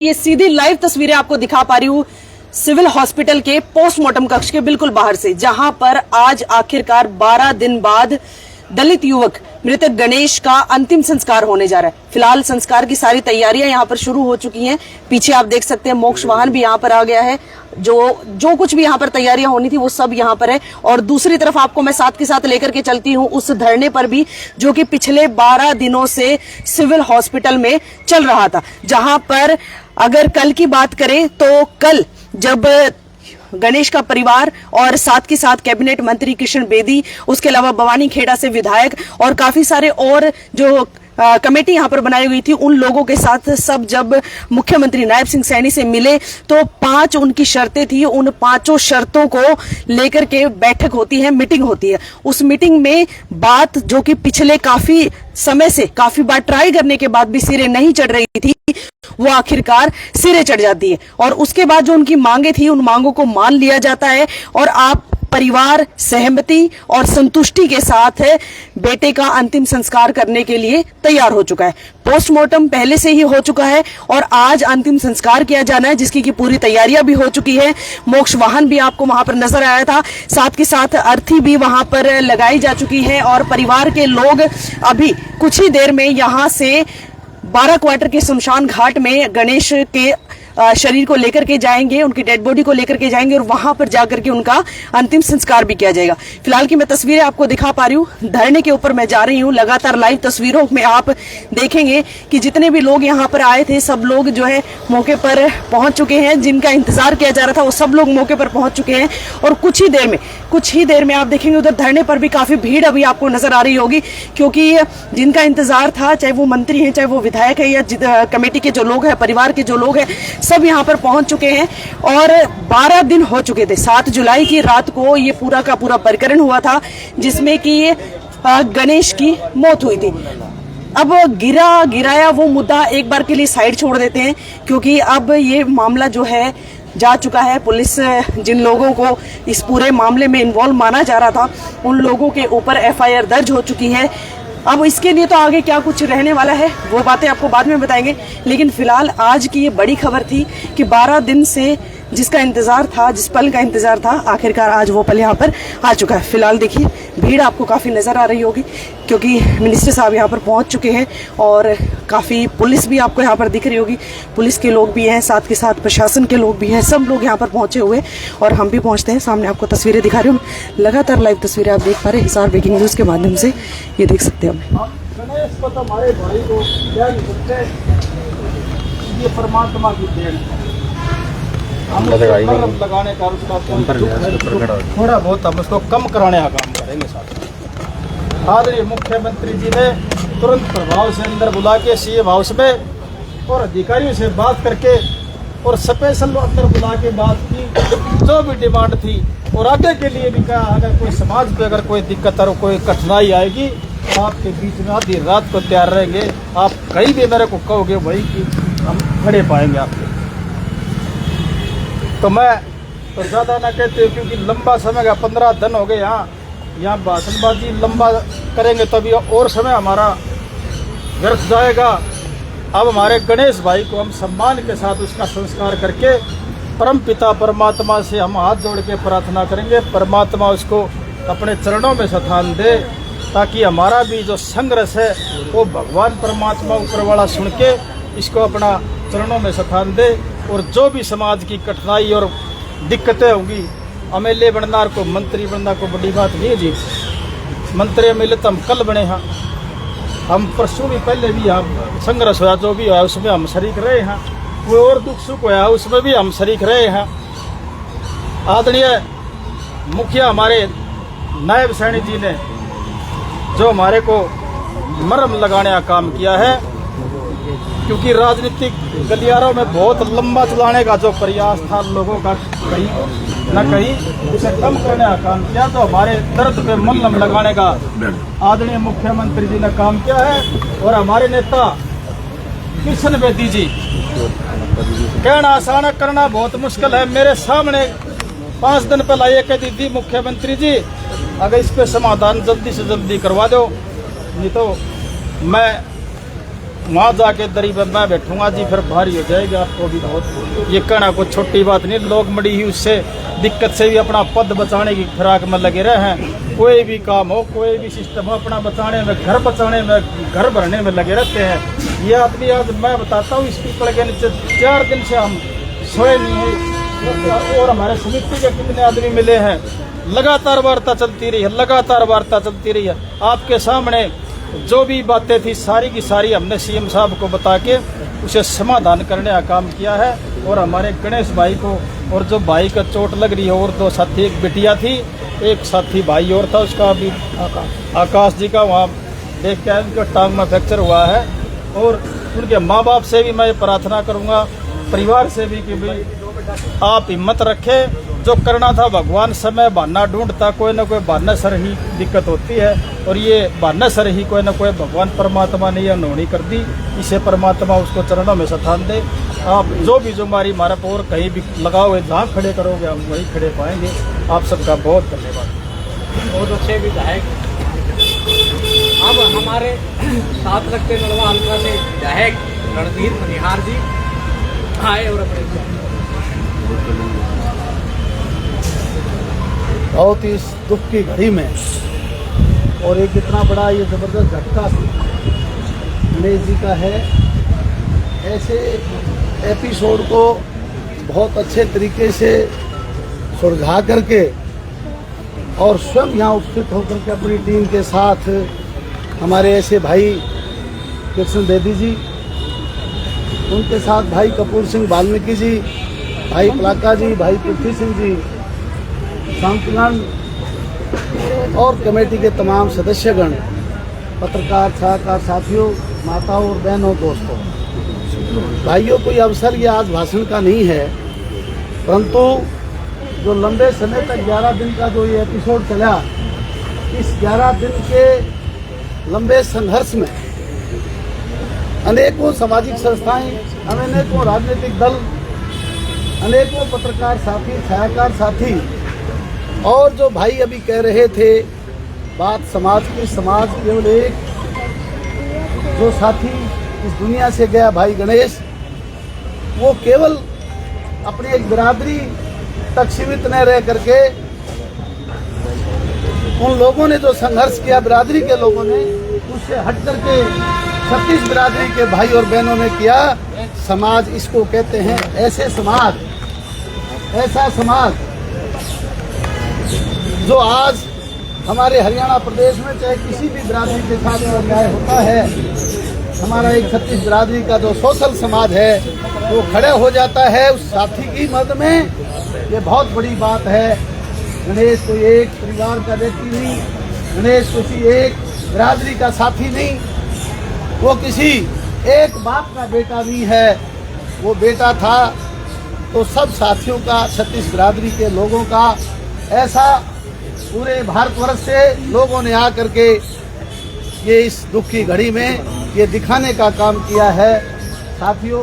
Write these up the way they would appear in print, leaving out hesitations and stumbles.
ये सीधी लाइव तस्वीरें आपको दिखा पा रही हूँ सिविल हॉस्पिटल के पोस्टमार्टम कक्ष के बिल्कुल बाहर से, जहां पर आज आखिरकार 12 दिन बाद दलित युवक मृतक गणेश का अंतिम संस्कार होने जा रहा है। फिलहाल संस्कार की सारी तैयारियां यहां पर शुरू हो चुकी हैं। पीछे आप देख सकते हैं मोक्ष वाहन भी यहां पर आ गया है। जो कुछ भी यहां पर तैयारियां होनी थी वो सब यहां पर है। और दूसरी तरफ आपको मैं साथ के साथ लेकर के चलती हूं उस धरने पर भी, जो कि पिछले 12 दिनों से सिविल हॉस्पिटल में चल रहा था। जहां पर अगर कल की बात करें तो कल जब गणेश का परिवार और साथ के साथ कैबिनेट मंत्री कृष्ण बेदी, उसके अलावा भवानी खेड़ा से विधायक और काफी सारे और जो कमेटी यहां पर बनाई हुई थी, उन लोगों के साथ सब जब मुख्यमंत्री नायब सिंह सैनी से मिले तो 5 उनकी शर्तें थी। उन 5 शर्तों को लेकर के बैठक होती है, मीटिंग होती है। उस मीटिंग में बात जो कि पिछले काफी समय से काफी बार ट्राई करने के बाद भी सिरे नहीं चढ़ रही थी, वो आखिरकार सिरे चढ़ जाती है। और उसके बाद जो उनकी मांगे थी, उन मांगों को मान लिया जाता है और आप परिवार सहमति और संतुष्टि के साथ बेटे का अंतिम संस्कार करने के लिए तैयार हो चुका है। पोस्टमार्टम पहले से ही हो चुका है और आज अंतिम संस्कार किया जाना है, जिसकी की पूरी तैयारियां भी हो चुकी है। मोक्ष वाहन भी आपको वहां पर नजर आया था, साथ के साथ अर्थी भी वहां पर लगाई जा चुकी है और परिवार के लोग अभी कुछ ही देर में यहां से 12 क्वार्टर के शमशान घाट में गणेश के शरीर को लेकर के जाएंगे, उनकी डेड बॉडी को लेकर के जाएंगे और वहां पर जाकर के उनका अंतिम संस्कार भी किया जाएगा। फिलहाल की मैं तस्वीरें आपको दिखा पा रही हूँ, धरने के ऊपर मैं जा रही हूँ। लगातार लाइव तस्वीरों में आप देखेंगे कि जितने भी लोग यहाँ पर आए थे, सब लोग जो है मौके पर पहुंच चुके हैं। जिनका इंतजार किया जा रहा था वो सब लोग मौके पर पहुंच चुके हैं और कुछ ही देर में आप देखेंगे उधर धरने पर भी काफी भीड़ अभी आपको नजर आ रही होगी, क्योंकि जिनका इंतजार था, चाहे वो मंत्री है, चाहे वो विधायक है या कमेटी के जो लोग हैं, परिवार के जो लोग हैं, सब यहाँ पर पहुंच चुके हैं। और 12 दिन हो चुके थे। 7 जुलाई की रात को ये पूरा का पूरा प्रकरण हुआ था, जिसमें कि गणेश की मौत हुई थी। अब गिराया वो मुद्दा एक बार के लिए साइड छोड़ देते हैं, क्योंकि अब ये मामला जो है जा चुका है। पुलिस जिन लोगों को इस पूरे मामले में इन्वॉल्व माना जा रहा था, उन लोगों के ऊपर FIR दर्ज हो चुकी है। अब इसके लिए तो आगे क्या कुछ रहने वाला है वो बातें आपको बाद में बताएंगे, लेकिन फिलहाल आज की ये बड़ी खबर थी कि 12 दिन से जिसका इंतजार था, जिस पल का इंतजार था, आखिरकार आज वो पल यहाँ पर आ चुका है। फिलहाल देखिए भीड़ आपको काफी नजर आ रही होगी, क्योंकि मिनिस्टर साहब यहाँ पर पहुंच चुके हैं और काफी पुलिस भी आपको यहाँ पर दिख रही होगी। पुलिस के लोग भी हैं, साथ के साथ प्रशासन के लोग भी हैं, सब लोग यहाँ पर पहुंचे हुए और हम भी पहुंचते हैं। सामने आपको तस्वीरें दिखा रही हूँ, लगातार लाइव तस्वीरें आप देख पा रहे हैं हिसार ब्रेकिंग न्यूज के माध्यम से, ये देख सकते हैं हम लगाने का थोड़ा बहुत हम उसको कम कराने का काम करेंगे। साथ आदरणीय मुख्यमंत्री जी ने तुरंत प्रभाव से अंदर बुला के CM हाउस में और अधिकारियों से बात करके और स्पेशल अंदर बुला के बात की, जो भी डिमांड थी। और आगे के लिए भी कहा, अगर कोई समाज पे अगर कोई दिक्कत और कोई कठिनाई आएगी तो आपके बीच में आधी रात को तैयार रहेंगे। आप कहीं भी मेरे को कहोगे भाई कि हम खड़े पाएंगे आपके। तो मैं तो ज़्यादा ना कहते, क्योंकि लंबा समय का 15 दिन हो गए यहाँ भाषणबाजी लंबा करेंगे तभी और समय हमारा व्यर्थ जाएगा। अब हमारे गणेश भाई को हम सम्मान के साथ उसका संस्कार करके परम पिता परमात्मा से हम हाथ जोड़ के प्रार्थना करेंगे, परमात्मा उसको अपने चरणों में स्थान दे, ताकि हमारा भी जो संघर्ष है वो भगवान परमात्मा ऊपर वाला सुन के इसको अपना चरणों में स्थान दे। और जो भी समाज की कठिनाई और दिक्कतें होंगी, MLA बनना और को मंत्री बनना को बड़ी बात नहीं है जी। मंत्री MLA तो हम कल बने हैं, हम परसों भी पहले भी हम संघर्ष हुआ, जो भी हुआ उसमें हम शरीक रहे हैं। कोई और दुख सुख हुआ उसमें भी हम शरीक रहे हैं। आदरणीय मुखिया हमारे नायब सैनी जी ने जो हमारे को मरहम लगाने का काम किया है, क्योंकि राजनीतिक गलियारों में बहुत लंबा चलाने का जो प्रयास था लोगों का, कहीं न कहीं उसे कम करने का काम किया। तो हमारे दर्द पे मलहम लगाने का आदरणीय मुख्यमंत्री जी ने काम किया है। और हमारे नेता कृष्ण बेदी जी, कहना आसान है, करना बहुत मुश्किल है। मेरे सामने 5 दिन पहले ये कह दी थी, मुख्यमंत्री जी अगर इस पे समाधान जल्दी से जल्दी करवा दो, नहीं तो मैं वहाँ जाके दरी पर मैं बैठूंगा जी, फिर भारी हो जाएगी आपको भी बहुत। ये कहना कोई छोटी बात नहीं, लोग मड़ी ही उससे दिक्कत से भी अपना पद बचाने की फिराक में लगे रहे हैं। कोई भी काम हो, कोई भी सिस्टम हो, अपना बचाने में, घर बचाने में, घर भरने में लगे रहते हैं। ये आदमी आज मैं बताता हूँ, इस पीपल के नीचे 4 दिन से हम सोए नहीं है। और हमारे समिति के कितने आदमी मिले हैं, लगातार वार्ता चलती रही है, लगातार वार्ता चलती रही है। आपके सामने जो भी बातें थी सारी की सारी हमने सीएम साहब को बता के उसे समाधान करने का काम किया है। और हमारे गणेश भाई को, और जो भाई का चोट लग रही है, और 2 साथी, एक बिटिया थी, एक साथी भाई और था, उसका अभी आकाश जी का वहाँ देख के उनका टांग में फ्रैक्चर हुआ है। और उनके माँ बाप से भी मैं प्रार्थना करूँगा, परिवार से भी, कि भाई आप हिम्मत रखें। जो करना था भगवान समय बहाना ढूंढता, कोई ना कोई बहाना सर ही दिक्कत होती है। और ये बहाना सर ही कोई ना कोई भगवान परमात्मा ने यह अनहोनी कर दी। इसे परमात्मा उसको चरणों में स्थान दे। आप जो भी जो हमारी मारा और कहीं भी लगाओ हुए जहाँ खड़े करोगे हम वहीं खड़े पाएंगे। आप सबका बहुत धन्यवाद। बहुत अच्छे विधायक। अब हमारे साथ लगते नलवा हल्का से विधायक रणधीर मनिहार जी आए और अपने बहुत ही इस दुख की घड़ी में, और एक इतना बड़ा ये ज़बरदस्त झटका गणेश जी का है। ऐसे एपिसोड को बहुत अच्छे तरीके से सुलझा करके और स्वयं यहाँ उपस्थित होकर के अपनी टीम के साथ हमारे ऐसे भाई कृष्ण बेदी जी, उनके साथ भाई कपूर सिंह वाल्मीकि जी, भाई पलाका जी, भाई पृथ्वी सिंह जी, शांतिलाल और कमेटी के तमाम सदस्यगण, पत्रकार सलाहकार साथियों, माताओं और बहनों, दोस्तों, भाइयों, कोई अवसर ये आज भाषण का नहीं है, परंतु जो लंबे समय तक 11 दिन का जो ये एपिसोड चला, इस 11 दिन के लंबे संघर्ष में अनेकों सामाजिक संस्थाएं, अनेकों राजनीतिक दल, अनेकों पत्रकार साथी, छायाकार साथी, और जो भाई अभी कह रहे थे बात समाज की, समाज केवल एक, जो साथी इस दुनिया से गया भाई गणेश, वो केवल अपनी एक बिरादरी तक सीमित न रह करके उन लोगों ने जो संघर्ष किया, बिरादरी के लोगों ने, उससे हट करके 36 बिरादरी के भाई और बहनों ने किया। समाज इसको कहते हैं, ऐसे समाज, ऐसा समाज जो आज हमारे हरियाणा प्रदेश में चाहे किसी भी बिरादरी के साथ अन्याय होता है, हमारा एक 36 बिरादरी का जो सोशल समाज है वो खड़े हो जाता है उस साथी की मदद में। ये बहुत बड़ी बात है। गणेश कोई एक परिवार का व्यक्ति नहीं, गणेश किसी एक बिरादरी का साथी नहीं, वो किसी एक बाप का बेटा नहीं है। वो बेटा था तो सब साथियों का, 36 बिरादरी के लोगों का, ऐसा पूरे भारतवर्ष से लोगों ने आकर के ये इस दुख की घड़ी में ये दिखाने का काम किया है। साथियों,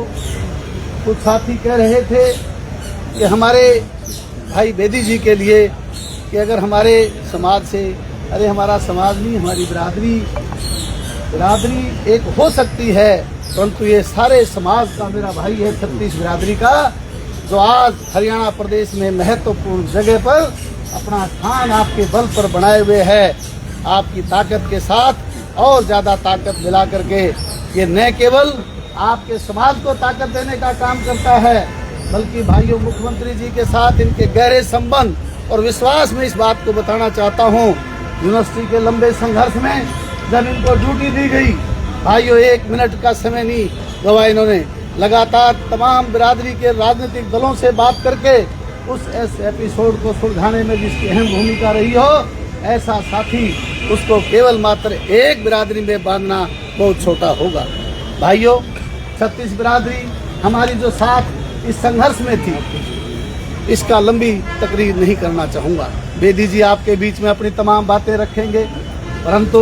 कुछ साथी कह रहे थे कि हमारे भाई बेदी जी के लिए कि अगर हमारे समाज से, अरे हमारा समाज नहीं, हमारी बिरादरी एक हो सकती है, परंतु ये सारे समाज का मेरा भाई है 36 बिरादरी का, जो आज हरियाणा प्रदेश में महत्वपूर्ण जगह पर अपना स्थान आपके बल पर बनाए हुए है। आपकी ताकत के साथ और ज़्यादा ताकत मिला करके ये न केवल आपके समाज को ताकत देने का काम करता है, बल्कि भाइयों, मुख्यमंत्री जी के साथ इनके गहरे संबंध और विश्वास में इस बात को बताना चाहता हूँ। यूनिवर्सिटी के लंबे संघर्ष में जब इनको ड्यूटी दी गई, भाइयों 1 मिनट का समय नहीं गवा इन्होंने, लगातार तमाम बिरादरी के राजनीतिक दलों से बात करके उस एपिसोड को सुलझाने में जिसकी अहम भूमिका रही हो, ऐसा साथी, उसको केवल मात्र एक बिरादरी में बांधना बहुत छोटा होगा। भाइयों, 36 बिरादरी हमारी जो साथ इस संघर्ष में थी, इसका लंबी तकरीर नहीं करना चाहूँगा। बेदी जी आपके बीच में अपनी तमाम बातें रखेंगे, परंतु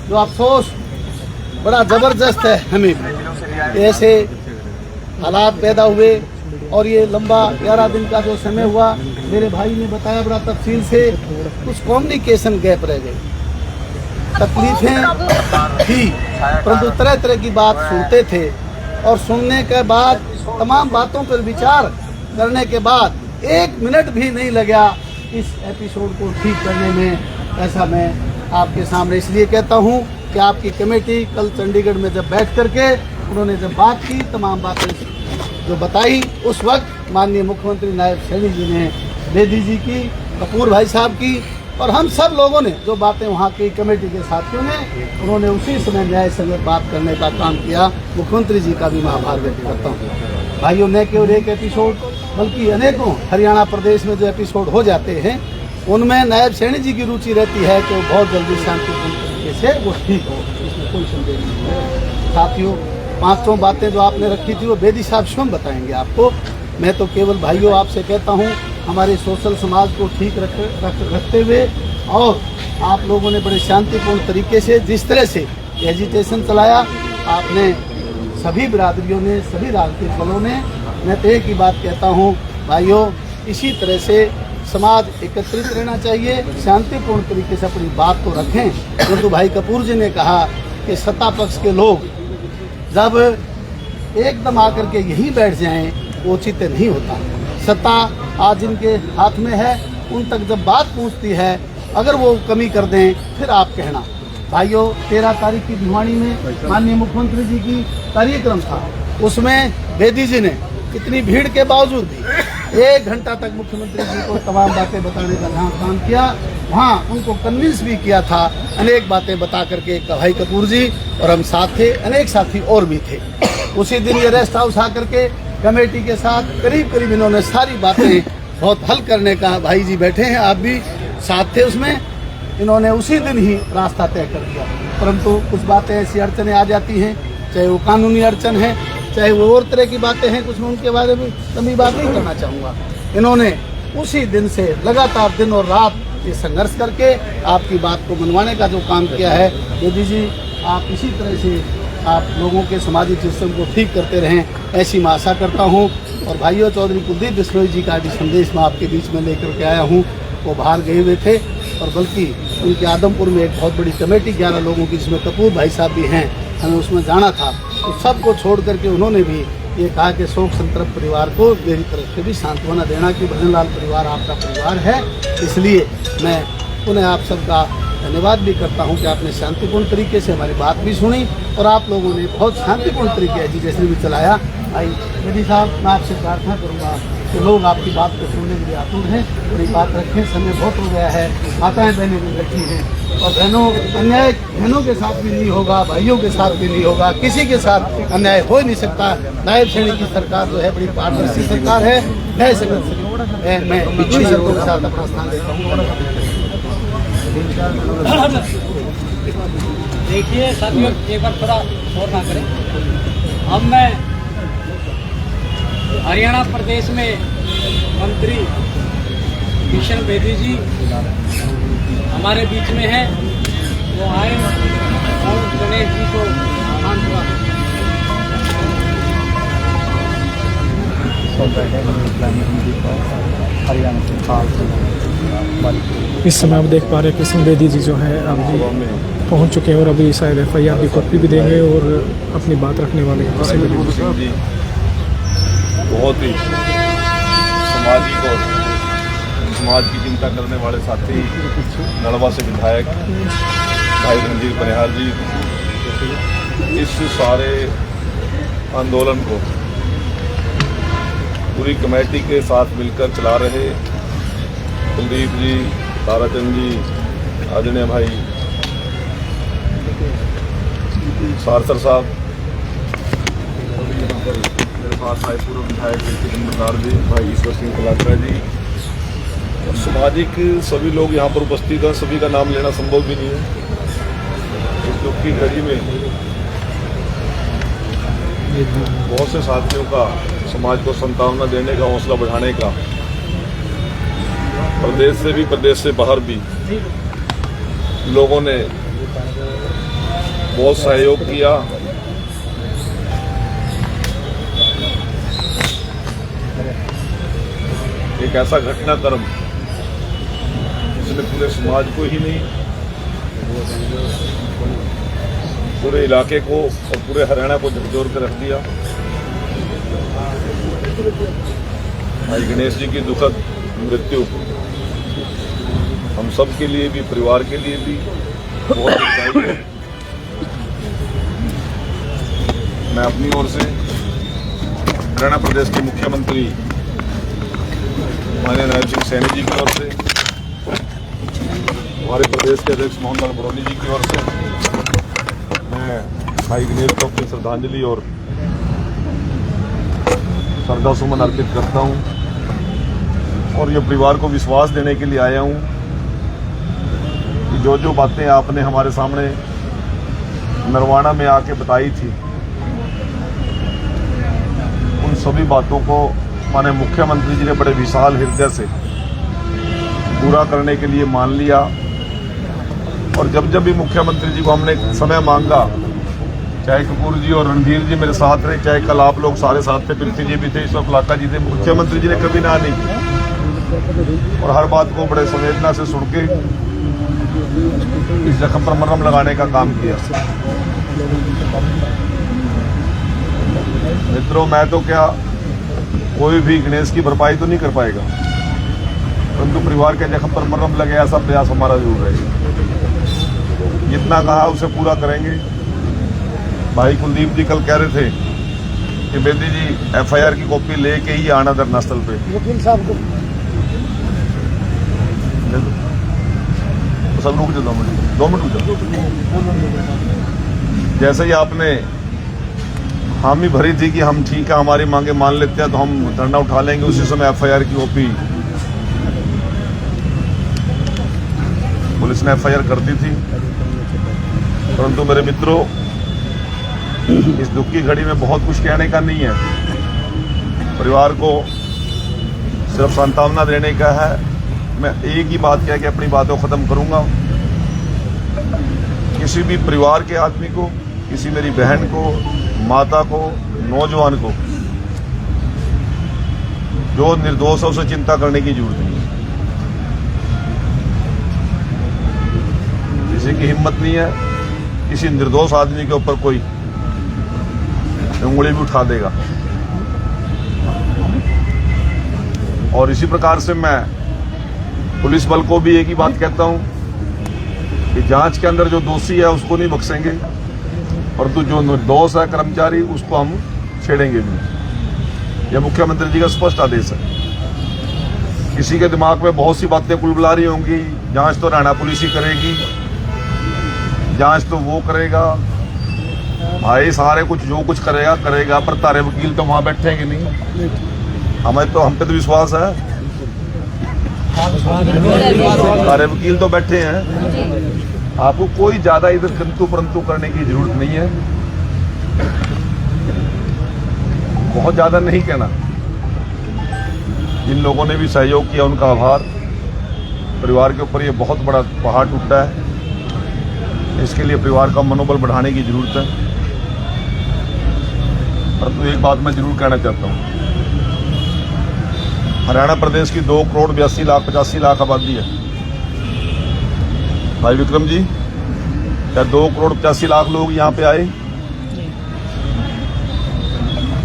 जो अफसोस बड़ा ज़बरदस्त है, हमें ऐसे हालात पैदा हुए और ये लंबा 11 दिन का जो समय हुआ, मेरे भाई ने बताया बड़ा तफसील से, कुछ कम्युनिकेशन गैप रह गए। तकलीफें थी, परंतु तरह तरह की बात सुनते थे और सुनने के बाद तमाम बातों पर विचार करने के बाद 1 मिनट भी नहीं लगा इस एपिसोड को ठीक करने में। ऐसा मैं आपके सामने इसलिए कहता हूं कि आपकी कमेटी कल चंडीगढ़ में जब बैठ करके उन्होंने जब बात की, तमाम बातें जो बताई, उस वक्त माननीय मुख्यमंत्री नायब सैनी जी ने, बेदी जी की, कपूर भाई साहब की और हम सब लोगों ने जो बातें वहाँ की कमेटी के साथियों ने, उन्होंने उसी समय न्याय संगत बात करने का काम किया। मुख्यमंत्री जी का भी मैं आभार व्यक्त करता हूँ। भाइयों, न केवल एक एपिसोड बल्कि अनेकों हरियाणा प्रदेश में जो एपिसोड हो जाते हैं उनमें नायब सैनी जी की रुचि रहती है कि वो बहुत जल्दी शांतिपूर्ण तरीके से वो ठीक हो, इसमें कोई संदेह नहीं है। साथियों, 5 बातें जो आपने रखी थी वो बेदी साहब स्वयं बताएंगे आपको। मैं तो केवल भाइयों आपसे कहता हूँ, हमारे सोशल समाज को ठीक रखते हुए और आप लोगों ने बड़े शांतिपूर्ण तरीके से जिस तरह से एजिटेशन चलाया, आपने सभी बिरादरियों ने, सभी राजनीतिक दलों ने, मैं तो एक ही बात कहता हूँ भाइयों, इसी तरह से समाज एकत्रित रहना चाहिए, शांतिपूर्ण तरीके से अपनी बात को रखें। परंतु भाई कपूर जी ने कहा कि सत्ता पक्ष के लोग जब एकदम आकर के यहीं बैठ जाएं, वो उचित नहीं होता। सत्ता आज जिनके हाथ में है, उन तक जब बात पहुंचती है, अगर वो कमी कर दें फिर आप कहना। भाइयों, 13 तारीख की भिवानी में माननीय मुख्यमंत्री जी की कार्यक्रम था, उसमें बेदी जी ने इतनी भीड़ के बावजूद भी 1 घंटा तक मुख्यमंत्री जी को तमाम बातें बताने का जहाँ काम किया, वहाँ उनको कन्विंस भी किया था, अनेक बातें बता करके। भाई कपूर जी और हम साथ थे, अनेक साथी और भी थे। उसी दिन ये रेस्ट हाउस आकर के कमेटी के साथ करीब इन्होंने सारी बातें बहुत हल करने का, भाई जी बैठे हैं, आप भी साथ थे उसमें, इन्होंने उसी दिन ही रास्ता तय कर दिया। परंतु कुछ बातें ऐसी अड़चनें आ जाती हैं, चाहे वो कानूनी अड़चन है, चाहे वो और तरह की बातें हैं, कुछ मैं उनके बारे में लंबी बात नहीं करना चाहूँगा। इन्होंने उसी दिन से लगातार दिन और रात ये संघर्ष करके आपकी बात को मनवाने का जो काम किया है। बेदी जी, आप इसी तरह से आप लोगों के सामाजिक सिस्टम को ठीक करते रहें, ऐसी मैं आशा करता हूँ। और भाइयों, चौधरी कुलदीप बिश्नोई जी का भी संदेश मैं आपके बीच में लेकर के आया हूँ। वो बाहर गए हुए थे और बल्कि उनके आदमपुर में एक बहुत बड़ी कमेटी 11 लोगों की, जिसमें कपूर भाई साहब भी हैं, हमें उसमें जाना था, तो सबको छोड़ करके उन्होंने भी ये कहा कि शोक संतप्त परिवार को मेरी तरफ से भी सांत्वना देना कि भजनलाल परिवार आपका परिवार है। इसलिए मैं उन्हें आप सबका धन्यवाद भी करता हूं कि आपने शांतिपूर्ण तरीके से हमारी बात भी सुनी और आप लोगों ने बहुत शांतिपूर्ण तरीके एजुकेशन भी चलाया। भाई बेदी साहब, मैं आपसे प्रार्थना करूंगा कि लोग आपकी बात को सुनने के लिए आतुर हैं, बड़ी बात रखें, समय बहुत हो गया है, माताएं बहनें भी बैठी हैं और बहनों, अन्याय बहनों के साथ भी नहीं होगा, भाइयों के साथ भी नहीं होगा, किसी के साथ अन्याय हो ही नहीं सकता। नायब सैनी की सरकार जो है बड़ी पारदर्शी सरकार है, न्याय संगत है। मैं इच्छी शब्दों के साथ अपना स्थान देता हूँ। देखिए साथियों, एक बार थोड़ा शोर ना करें। अब मैं हरियाणा प्रदेश में मंत्री किशन बेदी जी हमारे बीच में है, वो आए और गणेश जी को आह्वान हुआ। इस समय आप देख पा रहे हैं किशन बेदी जी जो है अभी पहुंच चुके हैं और अभी शायद FIR की कॉपी भी देंगे और अपनी बात रखने वाले हैं। किशन बेदी जी बहुत ही सामाजिक और समाज की चिंता करने वाले साथी, नड़वा से विधायक भाई रणजीत बनिहार जी, इस सारे आंदोलन को पूरी कमेटी के साथ मिलकर चला रहे कुलदीप जी, ताराचंद जी, आदरणीय भाई सारसर साहब, मेरे पास आए पूर्व विधायक चंद्रकार जी, भाई ईश्वर सिंह कलात्रा जी और सामाजिक सभी लोग यहाँ पर उपस्थित हैं। सभी का नाम लेना संभव भी नहीं है। इस दुख की घड़ी में बहुत से साथियों का समाज को सांत्वना देने का, हौसला बढ़ाने का, प्रदेश से भी प्रदेश से बाहर भी लोगों ने बहुत सहयोग किया। एक ऐसा घटनाक्रम जिसने पूरे समाज को ही नहीं पूरे इलाके को और पूरे हरियाणा को झकझोर कर रख दिया। भाई गणेश जी की दुखद मृत्यु हम सब के लिए भी, परिवार के लिए भी बहुत दुखदायी है। मैं अपनी ओर से हरियाणा प्रदेश के मुख्यमंत्री माननीय नायब सिंह सैनी जी की ओर से, हमारे प्रदेश के अध्यक्ष मोहन लाल बरौनी जी की ओर से मैं भाई गणेश को अपनी श्रद्धांजलि और श्रद्धा सुमन अर्पित करता हूं और ये परिवार को विश्वास देने के लिए आया हूं कि जो जो बातें आपने हमारे सामने नरवाना में आके बताई थी, उन सभी बातों को माने मुख्यमंत्री जी ने बड़े विशाल हृदय से पूरा करने के लिए मान लिया। और जब जब भी मुख्यमंत्री जी को हमने समय मांगा, चाहे कपूर जी और रणधीर जी मेरे साथ रहे, चाहे कल आप लोग सारे साथ थे, पृथ्वी जी भी थे, ईश्वर लाका जी थे, मुख्यमंत्री जी ने कभी ना नहीं की और हर बात को बड़े संवेदना से सुन के इस जख्म पर मरहम लगाने का काम किया। मित्रों, मैं तो क्या कोई भी गणेश की भरपाई तो नहीं कर पाएगा, परंतु परिवार के जख्म पर मरहम लगे ऐसा प्रयास हमारा जरूर रहेगा। जितना कहा उसे पूरा करेंगे। भाई कुलदीप जी कल कह रहे थे कि बेदी जी एफआईआर की कॉपी लेके ही आना धरनास्थल पे। वकील साहब को सब रुक जाओ, 2 मिनट रुक जाओ। जैसे ही आपने हामी भरी थी कि हम ठीक है, हमारी मांगे मान लेते हैं तो हम धरना उठा लेंगे, उसी समय एफआईआर की कॉपी पुलिस ने एफआईआर कर दी थी। परंतु मेरे मित्रों, इस दुख की घड़ी में बहुत कुछ कहने का नहीं है। परिवार को सिर्फ सांत्वना देने का है। मैं एक ही बात कह के अपनी बातों खत्म करूंगा। किसी भी परिवार के आदमी को, किसी मेरी बहन को, माता को, नौजवान को जो निर्दोष है उसे चिंता करने की जरूरत नहीं है। किसी की हिम्मत नहीं है किसी निर्दोष आदमी के ऊपर कोई उंगली भी उठा देगा। और इसी प्रकार से मैं पुलिस बल को भी एक ही बात कहता हूं कि जांच के अंदर जो दोषी है उसको नहीं बख्शेंगे, परंतु जो निर्दोष है कर्मचारी उसको हम छेड़ेंगे नहीं। यह मुख्यमंत्री जी का स्पष्ट आदेश है। किसी के दिमाग में बहुत सी बातें कुलबुला रही होंगी, जांच तो हरियाणा पुलिस ही करेगी, जांच तो वो करेगा। भाई सारे कुछ जो कुछ करेगा करेगा, पर तारे वकील तो वहां बैठेंगे नहीं। हम पे तो विश्वास है, सारे वकील तो बैठे हैं। आपको कोई ज्यादा इधर किंतु परंतु करने की जरूरत नहीं है, बहुत ज्यादा नहीं कहना। जिन लोगों ने भी सहयोग किया उनका आभार। परिवार के ऊपर ये बहुत बड़ा पहाड़ टूटा है, इसके लिए परिवार का मनोबल बढ़ाने की जरूरत है। परंतु एक बात मैं जरूर कहना चाहता हूं, हरियाणा प्रदेश की 2 करोड़ 82 लाख 85 लाख आबादी है। भाई विक्रम जी, क्या 2 करोड़ 85 लाख लोग यहाँ पे आए?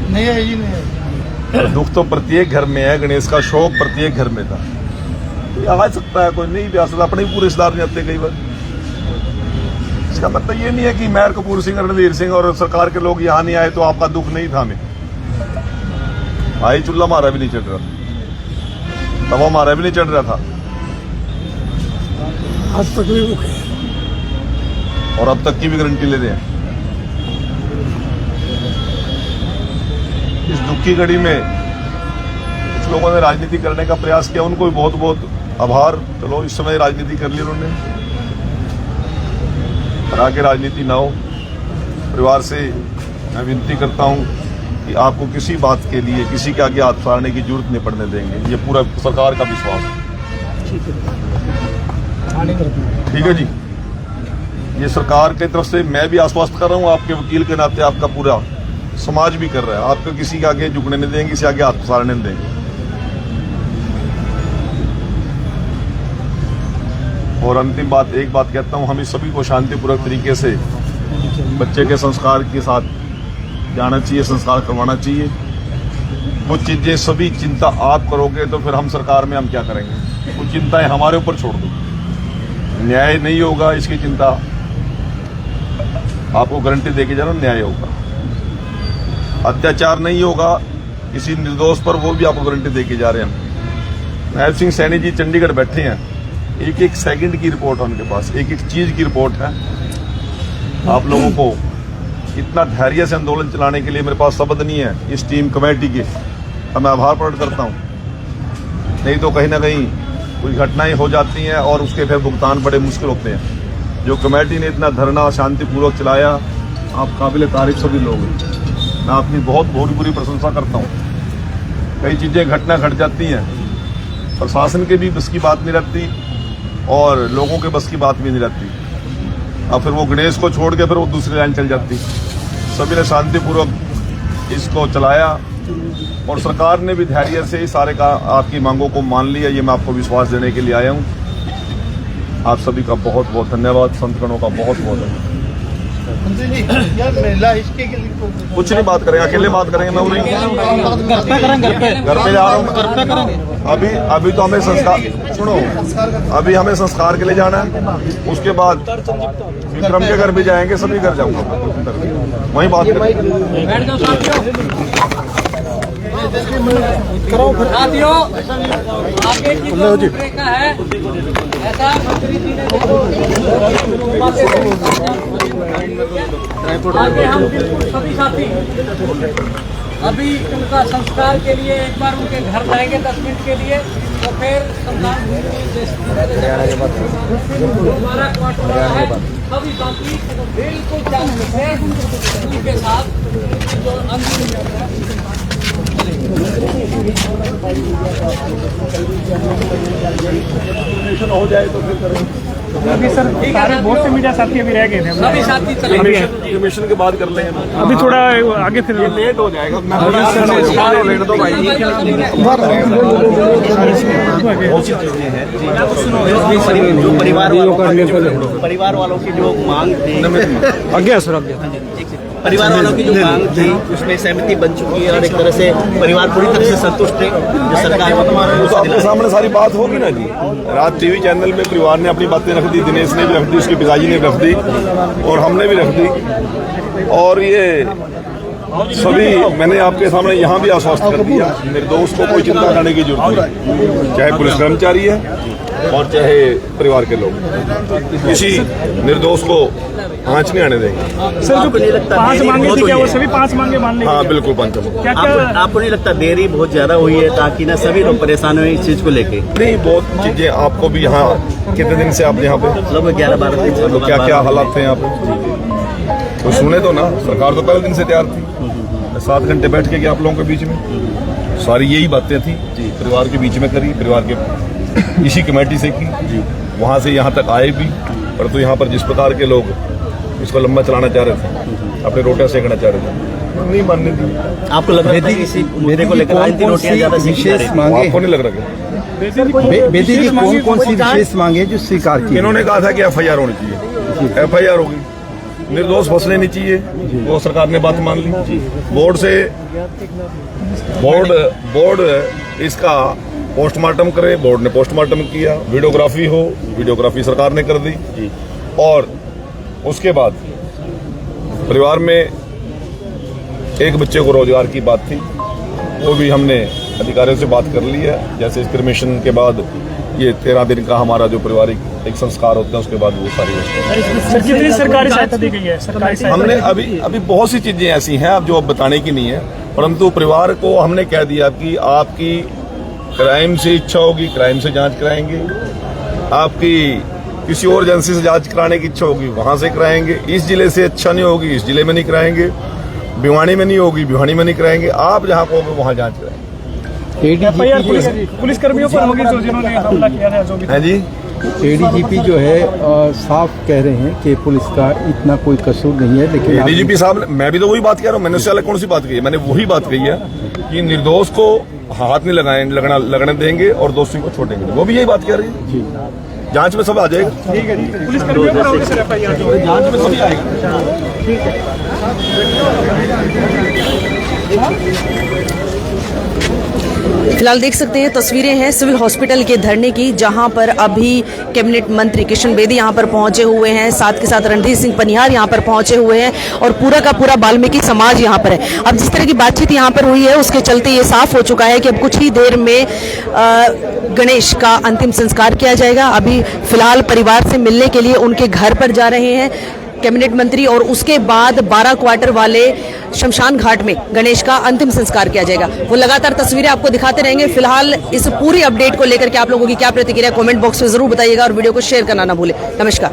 नहीं है जी, नहीं है। दुख तो प्रत्येक घर में है, गणेश का शौक प्रत्येक घर में था। कोई आ सकता है, कोई नहीं भी आ सकता, अपने ही पूरे रिश्तेदार नहीं आते कई बार। इसका मतलब ये नहीं है कि मेयर कपूर सिंह, रणधीर सिंह और सरकार के लोग यहाँ नहीं आए तो आपका दुख नहीं था। हमें भाई चूल्हा हमारा भी नहीं चढ़ रहा था, तवा हमारा भी नहीं चढ़ रहा था, आज तक भी और अब तक की भी गारंटी ले रहे हैं। इस दुख की घड़ी में कुछ लोगों ने राजनीति करने का प्रयास किया, उनको भी बहुत बहुत आभार। चलो इस समय राजनीति कर ली उन्होंने, पर आगे राजनीति ना हो। परिवार से मैं विनती करता हूं कि आपको किसी बात के लिए किसी के आगे हाथ फैलाने की जरूरत नहीं पड़ने देंगे। ये पूरा सरकार का विश्वास है। ठीक है जी, ये सरकार की तरफ से मैं भी आश्वस्त कर रहा हूँ, आपके वकील के नाते आपका पूरा समाज भी कर रहा है। आपको किसी के आगे झुकने नहीं देंगे, किसी आगे हाथ फैलाने नहीं देंगे। और अंतिम बात, एक बात कहता हूँ, हम इस सभी को शांतिपूर्वक तरीके से बच्चे के संस्कार के साथ जाना चाहिए, संस्कार करवाना चाहिए। कुछ चीज़ें सभी चिंता आप करोगे तो फिर हम सरकार में हम क्या करेंगे? कुछ चिंताएं हमारे ऊपर छोड़ दो। न्याय नहीं होगा इसकी चिंता आपको गारंटी देके जा रहा हूं, न्याय होगा। अत्याचार नहीं होगा किसी निर्दोष पर, वो भी आपको गारंटी देके जा रहे हैं। नायब सिंह सैनी जी चंडीगढ़ बैठे हैं, एक एक सेकंड की रिपोर्ट है उनके पास, एक एक चीज की रिपोर्ट है। आप लोगों को इतना धैर्य से आंदोलन चलाने के लिए मेरे पास शब्द नहीं है। इस टीम कमेटी के मैं आभार प्रकट करता हूं, नहीं तो कहीं ना कहीं कोई घटनाएं हो जाती हैं और उसके फिर भुगतान बड़े मुश्किल होते हैं। जो कमेटी ने इतना धरना शांतिपूर्वक चलाया, आप काबिल तारीफ सभी लोग हैं, मैं अपनी बहुत पूरी प्रशंसा करता हूं। कई चीजें घटना घट जाती हैं, प्रशासन के भी बस की बात नहीं रहती और लोगों के बस की बात भी नहीं रहती। अब फिर वो गणेश को छोड़ के फिर वो दूसरी लाइन चल जाती। सभी ने शांतिपूर्वक इसको चलाया और सरकार ने भी धैर्य से सारे का आपकी मांगों को मान लिया। ये मैं आपको विश्वास देने के लिए आया हूँ। आप सभी का बहुत बहुत धन्यवाद, संतगणों का बहुत बहुत धन्यवाद। कुछ नहीं बात करेंगे, अकेले बात करेंगे। मैं उन्हें घर पे जा रहा हूँ। अभी तो हमें संस्कार, सुनो, अभी हमें संस्कार के लिए जाना है। उसके बाद विक्रम के घर भी जाएंगे, सभी घर जाऊंगा, वहीं बात साथियों, आगे की जो रूपरेखा है, ऐसा मंत्री जी ने आगे हम बिल्कुल सभी साथी अभी उनका संस्कार के लिए एक बार उनके घर जाएंगे 10 मिनट के लिए, तो फिर संतान हमारा क्वार्टर है, सभी साथी बिल्कुल चालू है उनके साथ जो अंतिम हो जाए तो फिर करेंगे। अभी सर सारे बहुत से मीडिया साथी अभी रह गए थे, सभी साथी चले कमीशन के बाद कर लेंगे। अभी थोड़ा आगे फिर लेट हो जाएगा। लेट दो भाई। जो परिवार वालों की जो मांग थी, आगे सर आगे परिवार वालों की जो मांग थी उसमें सहमति बन चुकी है और एक तरह से परिवार पूरी तरह से संतुष्ट है जो सरकार तो आपके सामने सारी बात होगी ना जी। रात टीवी चैनल में परिवार ने अपनी बातें रख दी, दिनेश ने भी रख दी, उसके पिताजी ने भी रख दी और हमने भी रख दी। और ये सभी मैंने आपके सामने यहाँ भी आश्वस्त कर दिया, निर्दोष को कोई चिंता करने की जरूरत नहीं, चाहे पुलिस कर्मचारी है और चाहे परिवार के लोग, किसी निर्दोष को आँच नहीं आने देंगे। सर जो 5 मांगे थी, क्या वो सभी 5 मांगे मान लेंगे? हाँ बिल्कुल, 5 क्या आपको नहीं लगता देरी बहुत ज्यादा हुई है ताकि ना सभी लोग परेशान हुए इस चीज को लेके? नहीं, बहुत चीजें आपको भी यहाँ कितने दिन से आप यहाँ पे लगभग 11-12 दिन से क्या क्या हालात थे यहाँ पे, तो सुने तो ना। सरकार तो पहले दिन से तैयार थी, 7 घंटे बैठ के आप लोगों के बीच में सारी यही बातें थी, परिवार के बीच में करी, परिवार के इसी कमेटी से की, वहाँ से यहाँ तक आए भी। परंतु यहाँ पर जिस प्रकार के लोग इसको लंबा चलाना चाह रहे थे, अपने रोटियां सेकना चाह रहे थे, नहीं मानने दी। आपको लग रहा है इसी मुद्दे को लेकर रोटियां ज्यादा विशेष मांगे? आपको नहीं लग रहा? बेटी जी कौन सी विशेष मांगे जो स्वीकार की? इन्होंने कहा था कि FIR होनी चाहिए, FIR होगी, निर्दोष फंसने नहीं चाहिए, वो सरकार ने बात मान ली। बोर्ड से बोर्ड इसका पोस्टमार्टम करे, बोर्ड ने पोस्टमार्टम किया, वीडियोग्राफी हो, वीडियोग्राफी सरकार ने कर दी। और उसके बाद परिवार में एक बच्चे को रोजगार की बात थी, वो भी हमने अधिकारियों से बात कर ली है। जैसे क्रिमेशन के बाद ये 13 दिन का हमारा जो पारिवारिक एक संस्कार होता है, उसके बाद वो सारी सर कितनी सरकारी सहायता दी गई है? सरकारी हमने अभी बहुत सी चीजें ऐसी हैं अब जो अब बताने की नहीं है, परंतु परिवार को हमने कह दिया कि आपकी क्राइम से इच्छा होगी, क्राइम से जांच कराएंगे, आपकी किसी और एजेंसी से जांच कराने की इच्छा होगी, वहां से कराएंगे, इस जिले से अच्छा नहीं होगी, इस जिले में नहीं कराएंगे, भिवानी में नहीं होगी, भिवानी में नहीं कराएंगे, आप जहां कहोगे वहां जांच कराएंगे। FIR पुलिस कर्मियों पर होगी जो जिन्होंने हमला किया है, जो भी है जी। ADGP जो है साफ कह रहे हैं कि पुलिस का इतना कोई कसूर नहीं है, लेकिन ADGP साहब, मैं भी तो वही बात कह रहा हूँ, मैंने उससे अलग कौन सी बात कही है? मैंने वही बात कही है कि निर्दोष को हाथ नहीं लगने देंगे और दोषी को छोड़ेंगे, वो भी यही बात कह रही है। जांच में सब आ जाएगा। जांच में सभी आएगा। फिलहाल देख सकते हैं तस्वीरें हैं सिविल हॉस्पिटल के धरने की, जहां पर अभी कैबिनेट मंत्री किशन बेदी यहां पर पहुंचे हुए हैं, साथ के साथ रणधीर सिंह पनियार यहां पर पहुंचे हुए हैं और पूरा का पूरा वाल्मीकि समाज यहां पर है। अब जिस तरह की बातचीत यहां पर हुई है उसके चलते ये साफ हो चुका है कि अब कुछ ही देर में गणेश का अंतिम संस्कार किया जाएगा। अभी फिलहाल परिवार से मिलने के लिए उनके घर पर जा रहे हैं कैबिनेट मंत्री और उसके बाद 12 क्वार्टर वाले शमशान घाट में गणेश का अंतिम संस्कार किया जाएगा। वो लगातार तस्वीरें आपको दिखाते रहेंगे। फिलहाल इस पूरी अपडेट को लेकर के आप लोगों की क्या प्रतिक्रिया कमेंट बॉक्स में जरूर बताइएगा और वीडियो को शेयर करना ना भूलें। नमस्कार।